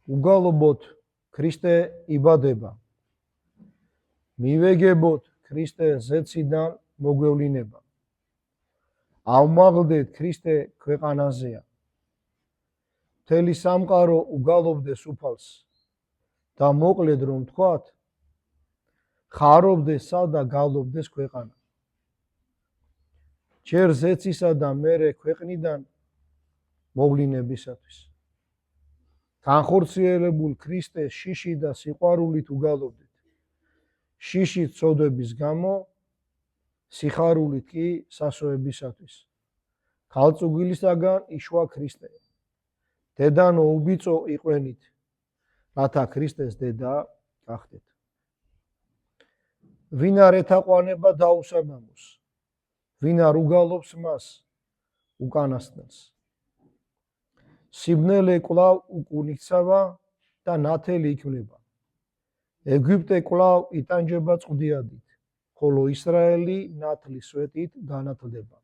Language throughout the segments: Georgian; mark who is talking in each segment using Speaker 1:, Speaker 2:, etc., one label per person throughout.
Speaker 1: უგალობოთ ქრისტე იბადება. მივეგებოთ ქრისტე ზეციდან მოგვევლინება. ავმაღლდეთ ქრისტე ქვეყანაზეა. მთელი სამყარო უგალობდეს უფალს და მოკლედ რომ თქვათ, ხარობდესსა და გალობდეს ქვეყანა. ჯერ ზეცისა და მერე ქვეყნიდან მოვლინებისათვის. განხორციელებულ ქრისტეს შიში და სიყვარულით უგალობდეთ. შიშით ცოდვების გამო, სიხარულით კი სასოებისათვის. ქალწუგილისაგან იშვა ქრისტე. დედანო უბიწო იყვენით, რათა ქრისტეს დედა გახდეთ. ვინ არ ეთაყვანება დაუსაბამოს, ვინ არ უგალობს მას უკანასკნელს. სიბნელე კვლავ უკუნიქცავა და ნათელი იქმნება. ეგვიპტე კვლავ იტანჯება წყდიადით, ხოლო ისრაელი ნათლის სვეტით განათლდება.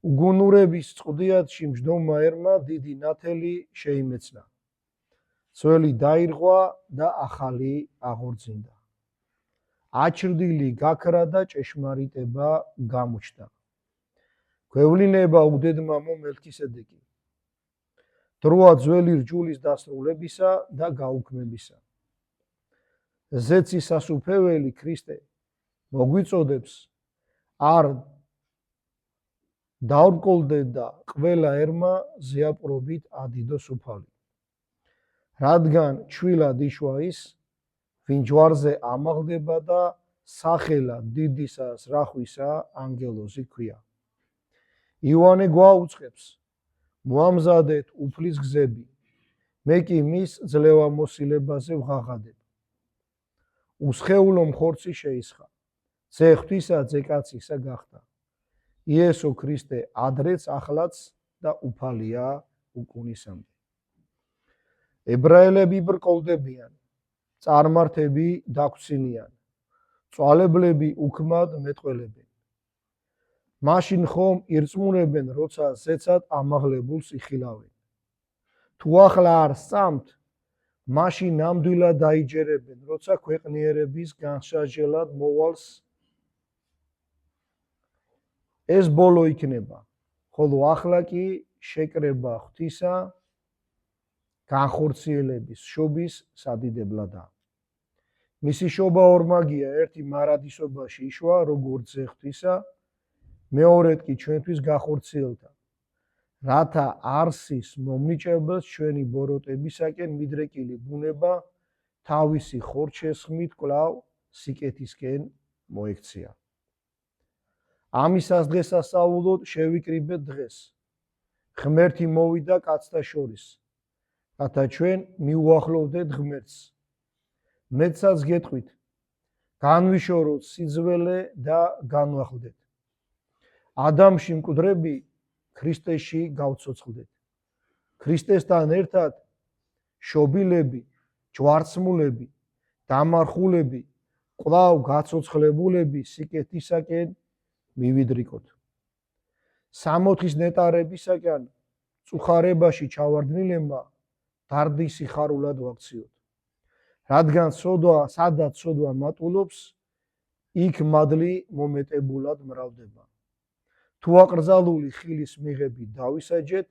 Speaker 1: უგუნურების წყდიადში მჯდომმა ერმა დიდი ნათელი შეიმეცნა. ძველი დაირღვა და ახალი აღორძინდა. აჩრდილი გაქრა და ჭეშმარიტება გამოჩნდა. გვევლინება უდედმამო მელქისედეკი. დროა ძველი რჯულის დასრულებისა და გაუქმებისა. ზეცის სასუფეველი ქრისტე მოგვიწოდებს არ დავრკოლდეთ და ყველა ერმა ზეაპრობით ადიდოს უფალი. რადგან ჩვილად იშვა ის, ვინ ჯვარზე ამაღლდება და სახელად დიდისას რახვისა ანგელოზი ქვია. იოანე გვაუწყებს, მოამზადეთ უფლის გზები, მე კი მის ძლევამოსილებაზე ვღაღადებ. უსხეულო მხორცი შეისხა, ძე ღვთისა ძე კაცისა გახდა. იესო ქრისტე ადრეც ახლაც და უფალია უკუნისამდე. ებრაელები ბრკოლდებიან, წარმართები დაგვცინიან, წვალებლები უქმად მეტყველებენ. მაშინ ხომ ირწმუნებენ, როცა ზეცად ამაღლებულს იხილავენ. თუ ახლა არ სწამთ, მაშინ ნამდვილად დაიჯერებენ, როცა ქვეყნიერების განსაჯელად მოვალს. ეს ბოლო იქნება, ხოლო ახლა კი შეკრება ღვთისა განხორციელების შობის სადიდებლადაა. მისი შობა ორმაგია, ერთი მარადისობაში იშვა, როგორც ძე ღვთისა, მეორედ კი ჩვენთვის გახორციელდა, რათა არსის მომნიჭებელს ჩვენი ბოროტებისაკენ მიდრეკილი ბუნება თავისი ხორჩესხმით კვლავ სიკეთისკენ მოექცია. ამისას დღესასწაულოდ შევიკრიბეთ დღეს. ღმერთი მოვიდა კაცთა შორის, რათა ჩვენ მიუახლოვდეთ ღმერთს. მეცაც გეტყვით, განვიშოროთ სიძველე და განვახლდეთ. ადამში მკვდრები ქრისტეში გავცოცხლდეთ. ქრისტესთან ერთად შობილები, ჯვარცმულები, დამარხულები, კვლავ გაცოცხლებულები სიკეთისაკენ მივიდრიკოთ. სამოთხის ნეტარებისაკენ წუხარებაში ჩავარდნილებმა დარდი სიხარულად ვაქციოთ. რადგან სადაც სოდვა მატულობს, იქ მადლი მომეტებულად მრავლდება. თუ აკრძალული ხილის მიღებით დავისაჯეთ,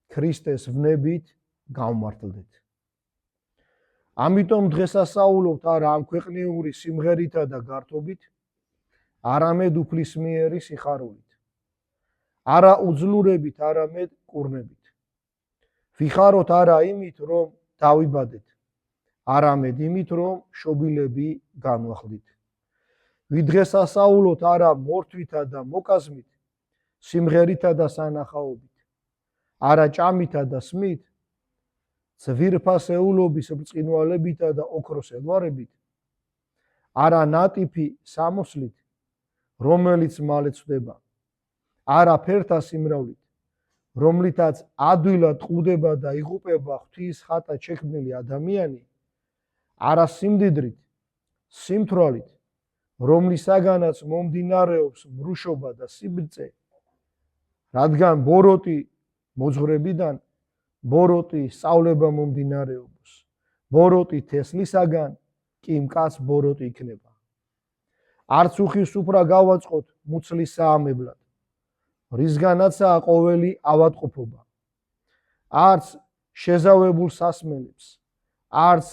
Speaker 1: ქრისტეს ვნებით გავმართლდეთ. ამიტომ დღესასწაულობთ არა ამ ქვეყნიური სიმღერითა და გართობით, არამედ უფლისმიერი სიხარულით. არა უძლურებით, არამედ კურნებით. ვიხაროთ არა იმით, რომ დავიბადეთ, არამედ იმით, რომ შობილები განვახლდით. ვიდღესასწაულოთ არა მორთვითა და მოკაზმით, სიმღერითა და სანახაობით, არა ჭამითა და სმით, ძვირფასეულობის ბრწყინვალებითა და ოქროს ელვარებით, არა ნატიფი სამოსლით, რომელიც მალე ცვდება, არა ფერთა სიმრავლით, რომლითაც ადვილად ყუდება და იღუპება ღვთის ხატად შექმნილი ადამიანი, არა სიმდიდრით, სიმთვრალით, რომლისაგანაც მომდინარეობს მრუშობა და სიბრძე, რადგან ბოროტი მოძღვრებიდან ბოროტი სწავლება მომდინარეობს. ბოროტი თესლისაგან, კი მკაც ბოროტი იქნება. არც უხის უფრა გავაწყოთ მუცლის საამებლად, რისგანაცაა ყოველი ავადმყოფობა. არც შეზავებულ სასმელებს, არც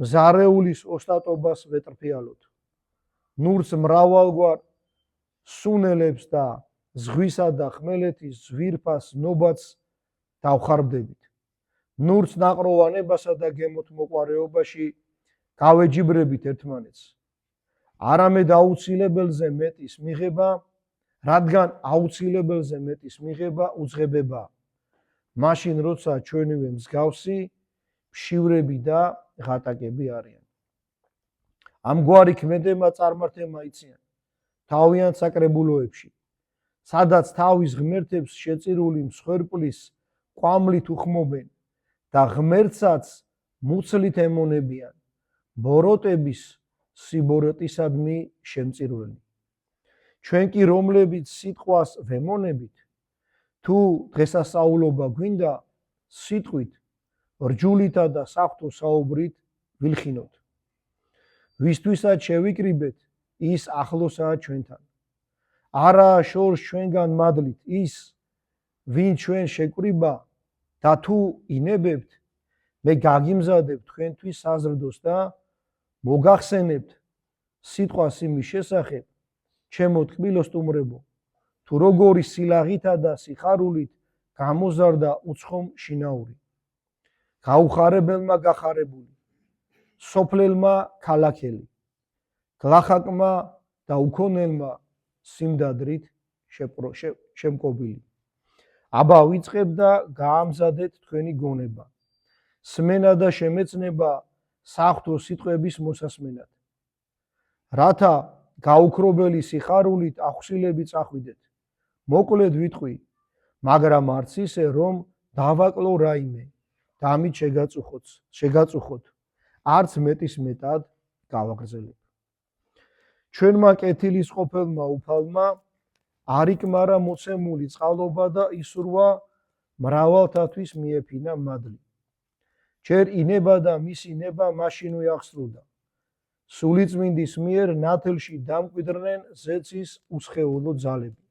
Speaker 1: მზარეულის ოსტატობას ვეტრფიალოთ. ნურს მრავალგვარ სუნელებს და ზღვისა და ხმელეთის ძვირფას ნობაც დავხარბდებით. ნურს ნაყროვანებასა და გემოთ მოყვარეობაში გავეჯიბრებით ერთმანეთს. არამედ აუცილებელზე მეტის მიღება, რადგან აუცილებელზე მეტის მიღება უძღებებაა. მაშინ როცა ჩვენივე მსგავსი მშივრები და ღატაკები არიან. ამგვარი ქმედება წარმართება იციან თავიანთ საკრებულოებში, სადაც თავის ღმერთებს შეწირული მსხვერპლის ყვამლით უხმობენ და ღმერთსაც მუცლით ემონებიან, ბოროტების სიბოროტისადმი შემწირველი. ჩვენ კი რომლებიც სიტყვას ვემონებით, თუ დღესასწაულობა გვინდა, სიტყვით, რჯულითა და საღვთო საუბრით ვილხინოთ. ვისთვისაც შევიკრიბეთ, ის ახლოსაა ჩვენთან. არაა შორს ჩვენგან მადლით ის, ვინ ჩვენ შეკვრიბა და თუ ინებებთ, მე გაგიმზადებ თქვენთვის საზრდოს და მოგახსენებთ სიტყვას იმის შესახებ, ჩემო თკბილო სტუმრებო, თუ როგორი სილაღითა და სიხარულით გამოზარდა უცხომ შინაური. გაუხარებელმა გახარებული, სოფლელმა ქალაქელი, გლახაკმა და უქონელმა სიმდადრით შემკობილი. აბა ვიწყებ და გაამზადეთ თქვენი გონება, სმენა და შემეცნება საღვთო სიტყვების მოსასმენად, რათა გაუქრობელი სიხარულით ახსილები წახვიდეთ. მოკლედ ვიტყვი, მაგრამ არც ისე, რომ დავაკლო რაიმე და ამით შეგაწუხოთ, არც მეტის მეტად გავაგრძელებ. ჩვენმა კეთილის ყოფილმა უფალმა არ იკმარა მოცემული წყალობა და ისურვა მრავალთათვის მიეფინა მადლი. ჯერ ინება და მისი ნება მაშინვე აღსრულდა. სულიწმინდის მიერ ნათელში დამკვიდრნენ ზეცის უცხეულო ძალები.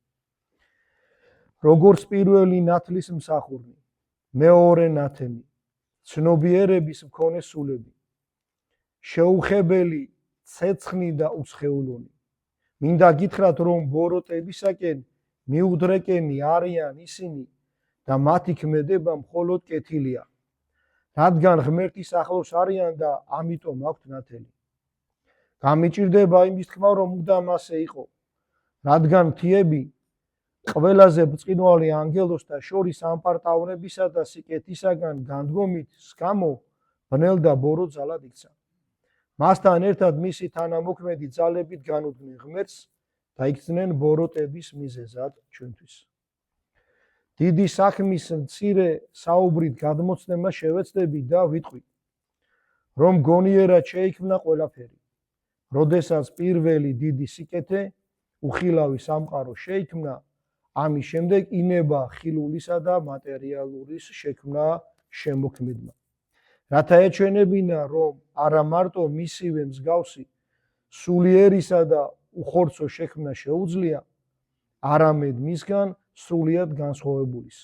Speaker 1: როგორც პირველი ნათლის მსახურნი, მეორე ნათელი, ცნობიერების მქონე სულები, შეუხებელი ცეცხლი და უცხეულონი. მინდა გითხრათ, რომ ბოროტებისაკენ მიუდრეკენი არიან ისინი და მათი ქმედება მხოლოდ კეთილია, რადგან ღმერთის ახლოს არიან და ამიტომ აქვთ ნათელი. გამიჭირდება იმის თქმა, რომ მუდამ ასე იყო, რადგან მთიები ყველაზე ბრწყინვალე ანგელოზ და შორის ამპარტავნებისა და სიკეთისაგან განდგომით გამო ბნელ და ბორო ძალად იქცა. მასთან ერთად მისი თანამოქმედი ძალებით განუდგნენ ღმერთს და იქცნენ ბოროტების მიზეზად ჩვენთვის. დიდი საქმის მცირე საუბრით გადმოცნემა შევეცდები და ვიტყვი, რომ გონიერად შეიქმნა ყველაფერი. როდესაც პირველი დიდი სიკეთე, უხილავი სამყარო შეიქმნა, ამის შემდეგ ინება ხილულისა და მატერიალურის შექმნა შემოქმედმა. რათა ეჩვენებინა, რომ არა მარტო მისივე მსგავსი სულიერისა და უხორცო შექმნა შეუძლია, არამედ მისგან სრულიად განსხვავებულის,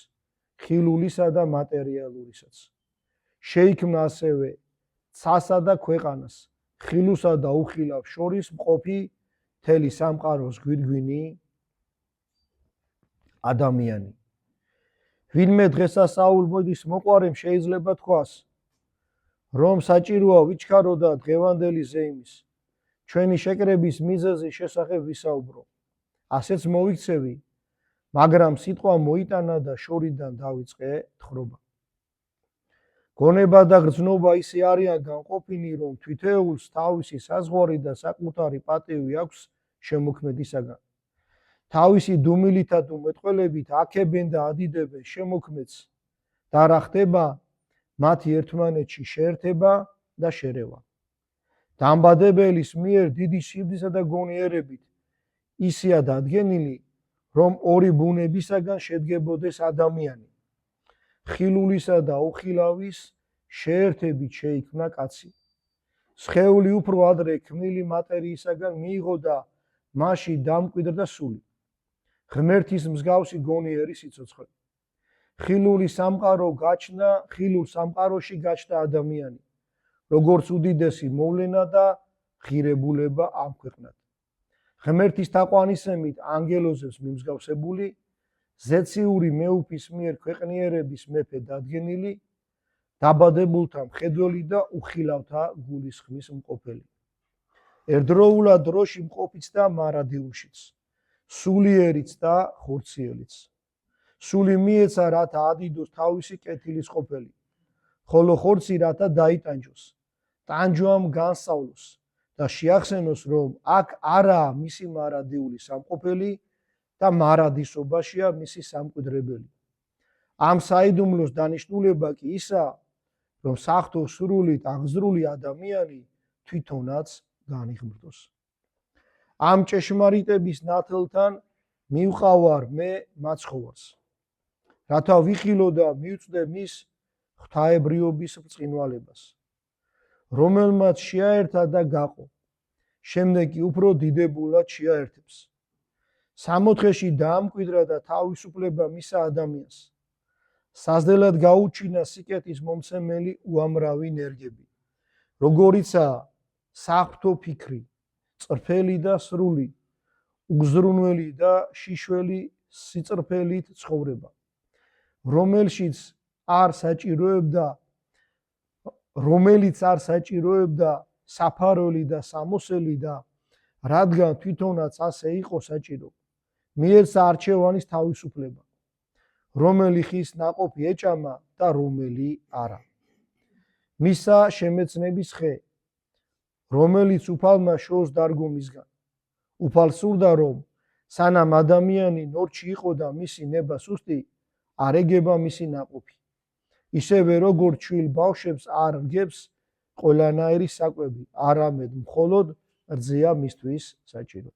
Speaker 1: ხილულისა და მატერიალურისაც. შეიქმნა ასევე ცასა და ქვეყანას, ხილუსა და უხილავს შორის მყოფი მთელი სამყაროს გვირგვინი ადამიანი. ვინმე დღესასწაულ მოდის მოყვარემ შეიძლება თქვას, რომ საჭიროა ვიჩქაროდა დღევანდელი ზეიმის, ჩვენი შეკრების მიზეზის შესახებ ვისაუბრო. ასეც მოვიქცევი, მაგრამ სიტყვა მოიტანა და შორიდან დავიწყე თხრობა. გონება და გრძნობა ისე არიან განყოფილი, რომ თვითეულს თავისი საზღვარი და საკუთარი პატივი აქვს შემოქმედისაგან. თავისი დუმილითა თუ მეტყველებით აქებენ და ადიდებენ შემოქმედს და რა ხდება, მათი ერთმანეთში შეერთება და შერევა. დამბადებელის მიერ დიდი სიბრძნისა და გონიერებით ისეა დადგენილი, რომ ორი ბუნებისაგან შედგებოდეს ადამიანი. ხილულისა და უხილავის შეერთებით შეიქმნა კაცი. სხეული უფრო ადრე ქმნილი მატერიისაგან მიიღო და მასში დამკვიდრდა სული. ღმერთის მსგავსი გონიერი სიცოცხლე. ხილული სამყარო გაჩნდა, ხილულ სამყაროში გაჩნდა ადამიანი, როგორც უდიდესი მოვლენა და ღირებულება ამ ქვეყნად. ღმერთის თაყვანისმით ანგელოზებს მიმსგავსებული, ზეციური მეუფის მიერ ქვეყნიერების მეფე დადგენილი, დაბადებულთა მხედველი და უხილავთა გულისხმის მყოფელი. ერთდროულად დროში მყოფიც და მარადიულშიც, სულიერიც და ხორციელიც. სული მიეცა, რათა ადიდოს თავისი კეთილის ყოფილი, ხოლო ხორცი რათა დაიტანჯოს, ტანჯვამ განსწავლოს და შეახსენოს, რომ აქ არაა მისი მარადიული სამყოფელი და მარადისობაშია მისი სამკვიდრებელი. ამ საიდუმლოს დანიშნულება კი ისაა, რომ საღვთო სრულით აღზრული ადამიანი თვითონაც განიღმრთოს. ამ ჭეშმარიტების ნათელთან მივყავარ მე მაცხოვარს, რათა ვიხილო და მივწვდე მის ღვთაებრიობის ბრწყინვალებას, რომელმაც შეაერთა და გაყო, შემდეგ კი უფრო დიდებულად შეაერთებს. სამოთხეში დაამკვიდრა და თავისუფლება მისცა ადამიანს. საზდელად გაუჩინა სიკეთის მომცემელი უამრავი ნერგები, როგორიცაა საღვთო ფიქრი, წრფელი და სრული, უგზრუნველი და შიშველი სიწრფელით ცხოვრება, რომელიც არ საჭიროებდა საფარველი და სამოსელი და რადგან თვითონაც ასე იყო საჭირო, მიეცა არჩევანის თავისუფლება, რომელი ხის ნაყოფი ეჭამა და რომელი არა. მისცა შემეცნების ხე, რომელიც უფალმა შორს დარგო მისგან. უფალ სურდა, რომ სანამ ადამიანი ნორჩი იყო და მისი ნება სუსტი, არ ეგება მისი ნაყოფი. ისევე როგორც ჩვილ ბავშვებს არ რგებს ყველანაირი საკვები, არამედ მხოლოდ რძეა მისთვის საჭირო.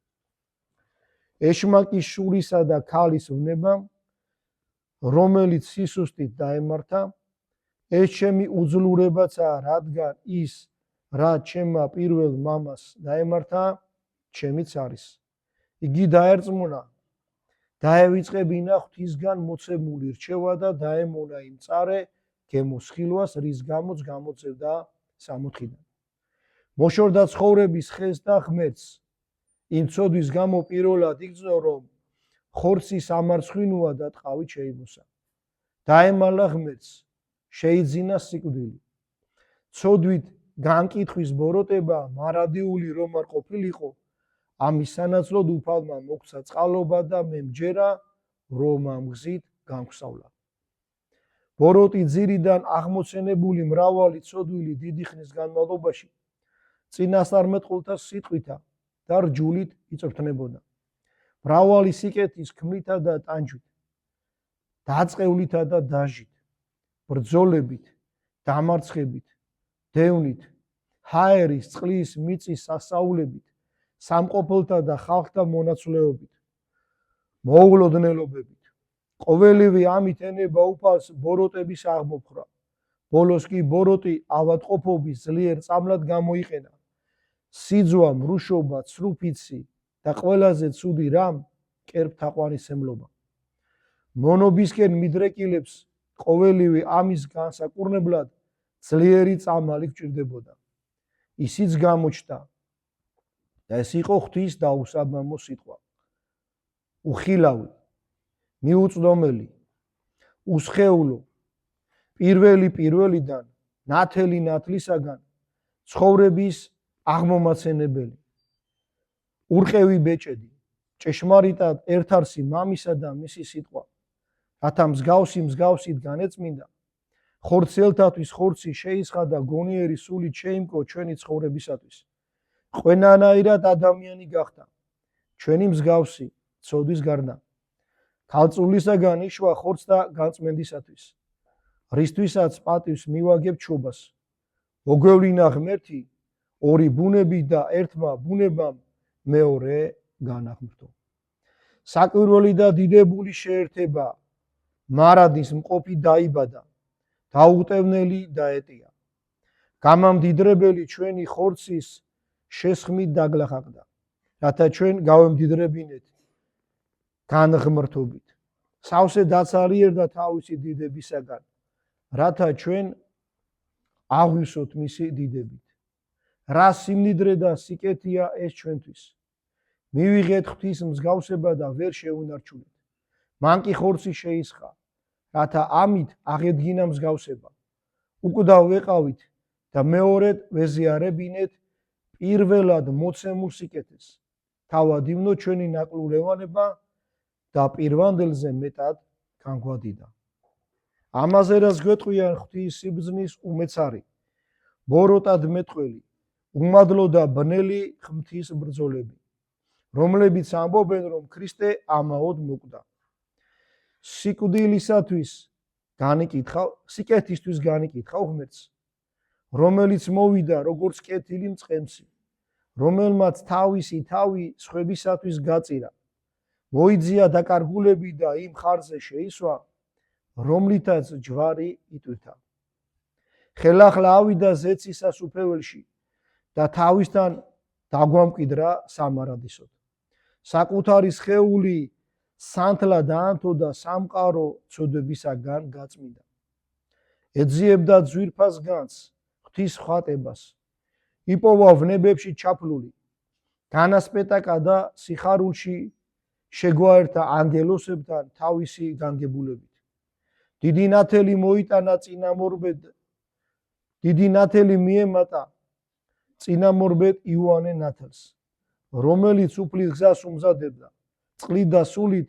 Speaker 1: ეშმაკის შურისა და ქალის ვნებამ, რომელიც სისუსტით დაემართა, ეს ჩემი უძლურებაცაა, რადგან ის, რაც ჩემმა პირველ მამას დაემართა, ჩემიც არის. იგი დაერწმუნა, დაევიწყებინა ღვთისგან მოცემული რჩევა და დაემონა იმ წარე გემოსხილვას, რის გამოც გამოძევდა სამოთხიდან. მოშორდა ცხოვრების ხეს და ღმერთს, იმ ცოდვის გამო პირველად იგრძნო, რომ ხორცი სამარცხვინოა და ტყავით შეიმოსა. დაემალა ღმერთს, შეიძინა სიკვდილი. ცოდვით განკითხვის ბოროტება მარადიული რომ არ ყოფილიყო, ამის სანაცვლოდ უფალმა მოგცა წყალობა და მე მჯერა, რომ ამ გზით განგვსავლა. ბოროტი ძირიდან აღმოცენებული მრავალი ცოდვილი დიდი ხნის განმავლობაში წინასწარმეტყველთა სიტყვითა და რჯულით იწვრთნებოდა. მრავალი სიკეთის ქმნითა და ტანჯვით, დაწყევლითა და დაჟით, ბრძოლებით, დამარცხებით, დევნით, ჰაერის, წყლის, მიწის სასაულებით, სამყოფელთა და ხალხთა მონაცვლეობით, მოულოდნელობებით. ყოველივე ამით ენება უფალს ბოროტების აღმოფხვრა. ბოლოს კი ბოროტი ავადმყოფობის ძლიერ წამლად გამოიყენა. სიძვა, მრუშობა, ცრუფიცი და ყველაზე ცუდი რამ კერპთაყვანისმლობა. მონობისკენ მიდრეკილებს ყოველივე ამის განსაკურნებლად ძლიერი წამალი გჭირდებოდა. ისიც გამოჩნდა და ეს იყო ღვთის დაუსაბამო სიტყვა. უხილავი, მიუწვდომელი, უსხეულო, პირველიდან, ნათელი ნათლისაგან, ცხოვრების აღმომაცენებელი, ურყევი ბეჭედი, ჭეშმარიტად ერთარსი მამისა და მისი სიტყვა, რათა მსგავსით განეწმინდა, ხორციელთათვის ხორცი შეისხა და გონიერი სულით შეიმკო ჩვენი ცხოვრებისათვის. ყველანაირად ადამიანი გახდა, ჩვენი მსგავსი ცოდვის გარდა. ქალწულისაგან იშვა ხორცთა განწმენდისათვის, რისთვისაც პატივს მივაგებ ჩობას. მოგვევლინა ღმერთი ორი ბუნებით და ერთმა ბუნებამ მეორე განაღმრთო. საკვირველი და დიდებული შეერთება მარადის მყოფი დაიბადა, დაუტევნელი დაეტია. გამამდიდრებელი ჩვენი ხორცის შესხმით დაგლახაკდა, რათა ჩვენ გავემდიდრებინეთ განღმრთობით. სავსე დაცალიერდა თავისი დიდებისაგან, რათა ჩვენ აღვივსოთ მისი დიდებით. რა სიმდიდრე და სიკეთეა ეს ჩვენთვის. მივიღეთ ღვთის მსგავსება და ვერ შეუნარჩუნეთ. მან კი ხორცი შეისხა, რათა ამით აღედგინა მსგავსება. უკვდავ ვეყავით და მეორედ ვეზიარებინეთ პირველად მოცემულ სიკეთეს. თავადივნო ჩვენი ნაკლულევანება და პირვანდელზე მეტად განგვადიდა. ამაზე რაც გვეტყვიან ღვთის სიბრძნის უმეცარი, ბოროტად მეტყველი, უმადლო და ბნელი ღვთის ბრძოლები, რომლებიც ამბობენ, რომ ქრისტე ამაოდ მოკვდა. სიკეთისთვის განიკითხავ ღმერთს, რომელიც მოვიდა როგორც კეთილი მწყემსი, რომელმაც თავისი თავი სხვებისათვის გაწირა, მოიძია დაკარგულები და იმ ხარზე შეისვა, რომლითაც ჯვარი იტვირთა. ხელახლა ავიდა ზეცისას უფეველში და თავისთან დაგვამკვიდრა სამარადისოდ. საკუთარი სხეული სანთლა დაანთო და სამყარო ცოდებისაგან გაწმინდა. ეძიებდა ძვირფას განძს, ღვთის ხატებას, იპოვა ვნებებში ჩაფლული, განასპეტაკა და სიხარულში შეგვაერთა ანგელოსებთან თავისი განგებულებით. დიდი ნათელი მოიტანა წინამორბედ, დიდი ნათელი მიემატა წინამორბედ იოანე ნათელს, რომელიც უფლის გზას უმზადებდა, წყლით და სულით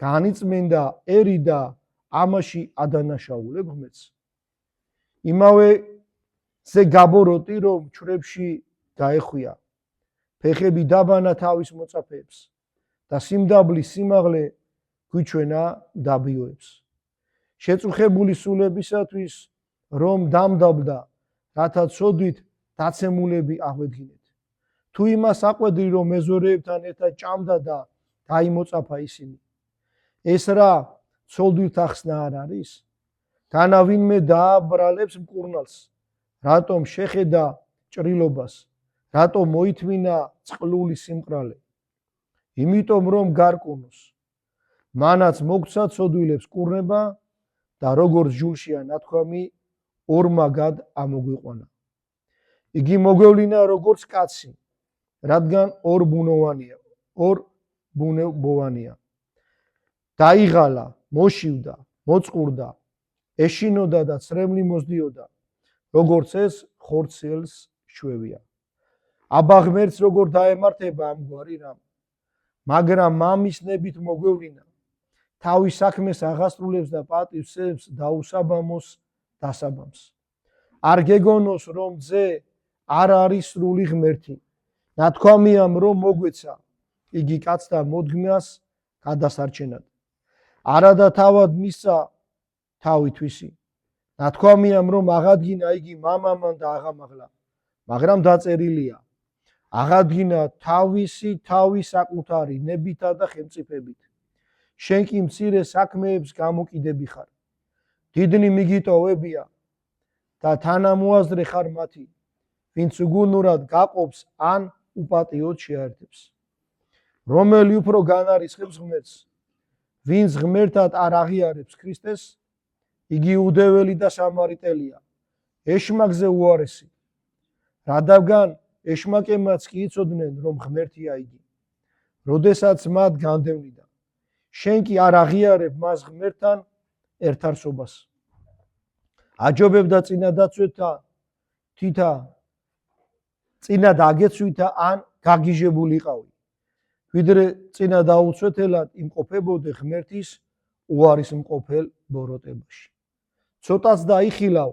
Speaker 1: განიწმენდა ერი და ამაში ადანაშაულებ ღმერთს. იმავე ზე გაბოროტი, რომ ჩრებში გაეხვია, ფეხები დაბანა თავის მოწაფეებს და სიმდაბლის სიმაღლე გვიჩვენა დაბიოებს. შეწუხებული სულებისათვის, რომ დამდაბდა, რათა ცოდვით დაცემულები აღვედგინეთ. თუ იმას აყვედრი, რომ მეზორეებთან ერთად ჭამდა და დაიმოწაფა ისინი, ეს რა ცოლდილთ ახსნა არ არის? განა ვინმე დააბრალებს მკურნალს, რატომ შეხედა ჭრილობას, რატომ მოითმინა წყლული სიმყრალე? იმიტომ რომ გარკუნოს, მანაც მოგცა ცოდვილებს კურნება და როგორც ჯულშია ნათქვამი, ორმაგად ამოგვიყვანა. იგი მოგვევლინა როგორც კაცი, რადგან ორ ბუნებოვანია. დაიღალა, მოშივდა, მოწყურდა, ეშინოდა და ცრემლი მოსდიოდა, როგორც ეს ხორცელს შვევია. აბა ღმერთს როგორ დაემართება ამგვარი რამ, მაგრამ მამის ნებით მოგვევლინა, თავის საქმეს აღასრულებს და პატივს დაუსაბამოს დასაბამს. არ გეგონოს, რომ ძე არ არის სრული ღმერთი, ნათქვამია რომ მოგვეცა იგი კაცთა მოდგმას გადასარჩენად. არადა თავად მისცა თავი თვისი, ნათქვამია რომ აღადგინა იგი მამამან და აღამაღლა, მაგრამ დაწერილია, აღადგინა თავისი თავი საკუთარი ნებითა და ხელმწიფებით. შენ კი მცირე საქმეებს გამოკიდები ხარ, დიდნი მიგიტოვებია და თანამოაზრე ხარ მათი, ვინც უგუნურად გაყოფს ან უპატიოდ შეერთებს. რომელი უფრო განარისხებს ღმერთს, ვინც ღმერთად არ აღიარებს ქრისტეს, იგი უდეველი და სამარიტელია, ეშმაკზე უარესი. რადგან ეშმაკებმაც კი იცოდნენ, რომ ღმერთია იგი, როდესაც მათ განდევნიდა. შენ კი არ აღიარებ მას ღმერთთან ერთარსობას. აჯობებდა წინადაცვეთა თითა წინად აგეცვითა ან გაგიჟებულიყავი, ვიდრე წინა დაუცვეთელად იმყოფებოდე ღმერთის უარის მყოფელ ბოროტებაში. ცოტაც დაიხილავ,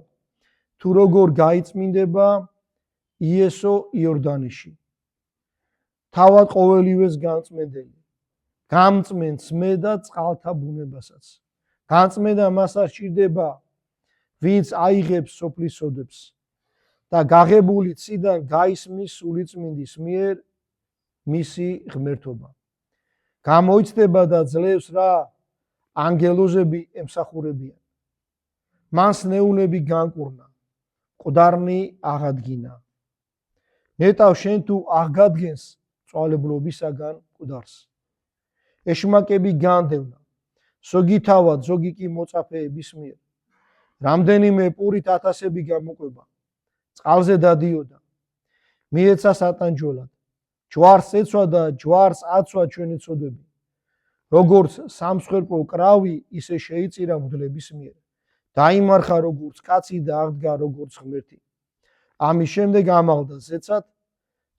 Speaker 1: თუ როგორ გაიწმინდება იესო იორდანეში. თავად ყოველივეს გამწმენდელი, გამწმენს მე და წყალთა ბუნებასაც. გამწმენდა მას არ სჭირდება, ვინც აიღებს სოფლის სოდებს და გაღებული ციდან გაისმის სულიწმინდის მიერ მისი ღმერთობა. გამოიცდება და ძლევს რა ანგელოზები ემსახურებიან. მანს ნეულები განკურნა, მკვდარნი აღადგინა. ნეტავ შენ თუ აღგადგენს წვალებლობისაგან მკვდარს. ეშმაკები განდევნა, ზოგი თავად, ზოგი კი მოწაფეების მიერ. რამდენიმე პურით 1000-ები გამოყვება, წყალზე დადიოდა. მიეცა სატანჯველად, ჯვარს ეცვა და ჯვარს აცვა ჩვენი ცოდვები. როგორც სამსხვერპლო კრავი, ისე შეიწირა მღვდლების მიერ. დაიმარხა როგორც კაცი და აღდგა როგორც ღმერთი. ამის შემდეგ ამალდა ზეცად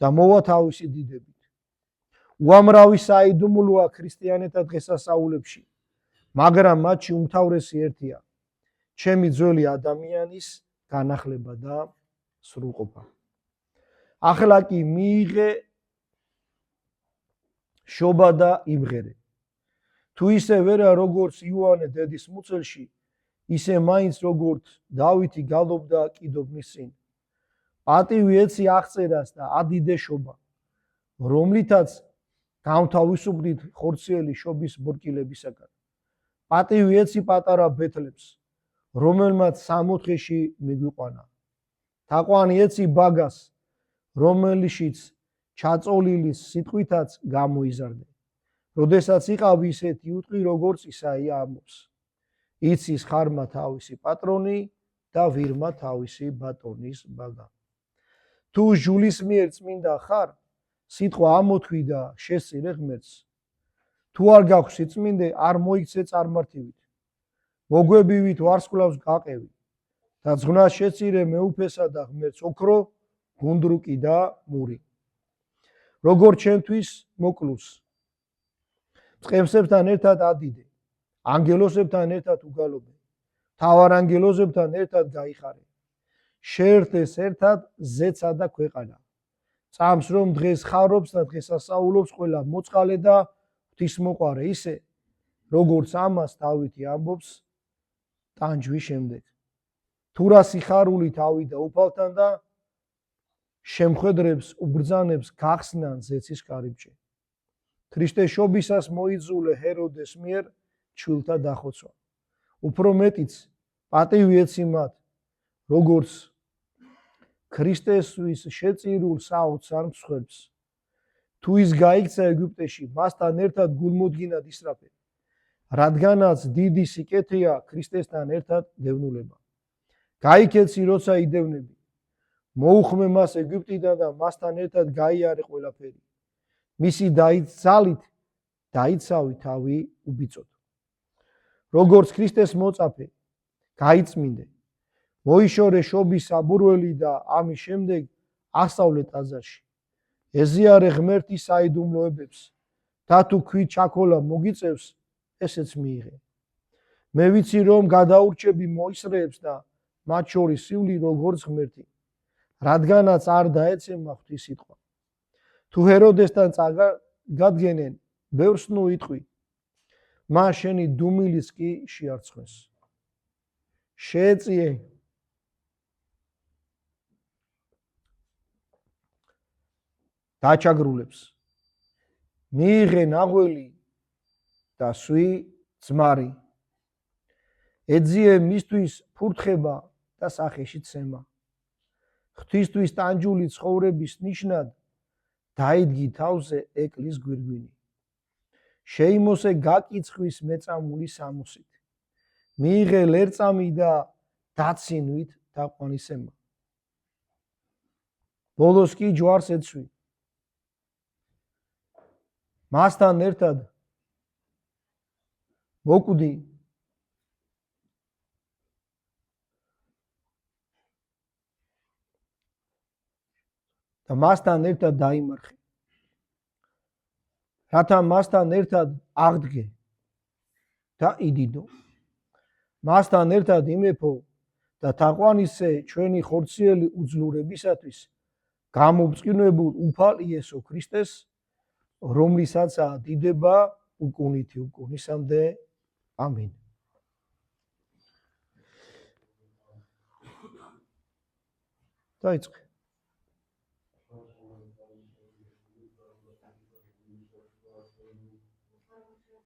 Speaker 1: და მოვა თავისი დიდებით. უამრავი საიდუმლოა ქრისტიანთა დღესასწაულებში, მაგრამ მათში უმთავრესი ერთია: ჩემი ძველი ადამიანის განახლება და სრულყოფა. ახლა კი მიიღე შობა და იმღერე. თუ ისე ვერა როგორც იოანე დედის მუცელში, ისე მაინც როგორც დავითი გალობდა კიდობნის წინ. პატივი ეცი აღწერას და ადიდე შობა, რომლითაც გამთავისუფლდით ხორციელი შობის ბორკილებისაგან. პატივი ეცი პატარა ბეთლებს, რომელმაც 64-ში მიგვიყვანა. თაყვანი ეცი ბაგას, რომელშიც ჩაწოლილის სიტყვითაც გამოიზარდე. როდესაც იყავი ისეთი უტყვი, როგორც ისაია ამბობს. იცის ხარმა თავისი პატრონი და ვირმა თავისი ბატონის ბაგა. თუ ჟულის მიერ წმინდა ხარ, სიტყვა ამოთვი და შესწირე ღმერთს. თუ არ გაქვს სიწმინდე, არ მოიქცე წარმართივით. მოგვებივით ვარსკვლავს გაყევი და ზღნას შეწირე მეუფესა და ღმერთს ოქრო, გუნდრუკი და მური. როგორც ჩემთვის მოკლუს, წყემსებთან ერთად ადიდე, ანგელოზებთან ერთად უგალობე, მთავარანგელოზებთან ერთად გაიხარე. შეერთეს ერთად ზეცა და ქვეყანა. წამს რომ დღეს ხარობს და დღესასწაულობს ყველა მოწყალე და ღვთისმოყვარე, ისე როგორც ამას დავითი ამბობს ტანჯვის შემდეგ. თუ რა სიხარული თავი და უფალთან და შემხედრებს უბრძანებს გახსნან ზეცის კარიბჭე. ქრისტეს შობისას მოიძულე ჰეროდეს მიერ ჩვილთა დახოცვა. უფრო მეტიც პატივი ეცი მათ, როგორც ქრისტესთვის შეწირულ საოცარ მსხვერპლს. თუ ის გაიქცა ეგვიპტეში, მასთან ერთად გულმოდგინად ისრაფე, რადგანაც დიდი სიკეთეა ქრისტესთან ერთად დევნულება. გაიქეცი როცა იდევნები, მოუხმე მას ეგვიპტიდან და მასთან ერთად გაიარე ყველაფერი. მისი ძალით დაიცავი თავი უბიწოდ. როგორც ქრისტეს მოწაფე, გაიწმინდე, მოიშორე შობის საბურველი და ამის შემდეგ ასავლე ტაძარში. ეზიარე ღმერთის საიდუმლოებებს და თუ ქვით ჩაქოლა მოგიწევს, ესეც მიიღე. მე ვიცი რომ გადაურჩები მოისრეებს და მათ შორის სივლი როგორც ღმერთი, რადგანაც არ დაეცემა ღვთის სიტყვა. თუ ჰეროდესთან გადგენენ, ბევრს ნუ იტყვი, მას შენი დუმილიც კი შეარცხვეს. შეეწიე დაჩაგრულებს, მიიღე ნაღველი და სვი ძმარი. ეძიე მისთვის ფურთხება და სახეში ცემა. ღვთისთვის ტანჯული ცხოვრების ნიშნად დაიდგი თავზე ეკლის გვირგვინი. შეიმოსე გაკიცხვის მეწამული სამოსით. მიიღე ლერწამი და დაცინვით დაყვანისემა. ბოლოს კი ჯვარს ეცვი. მასთან ერთად მოკვდი და მასთან ერთად დაიმარხე. რათა მასთან ერთად აღდგე და იდიდო. მასთან ერთად იმეფო და თაყვანისე ჩვენი ხორციელი უძლურებისათვის გამომწყინებულ უფალ იესო ქრისტეს, რომლისაცაა დიდება უკუნითი უკუნისამდე. ამინ. დაიწყე.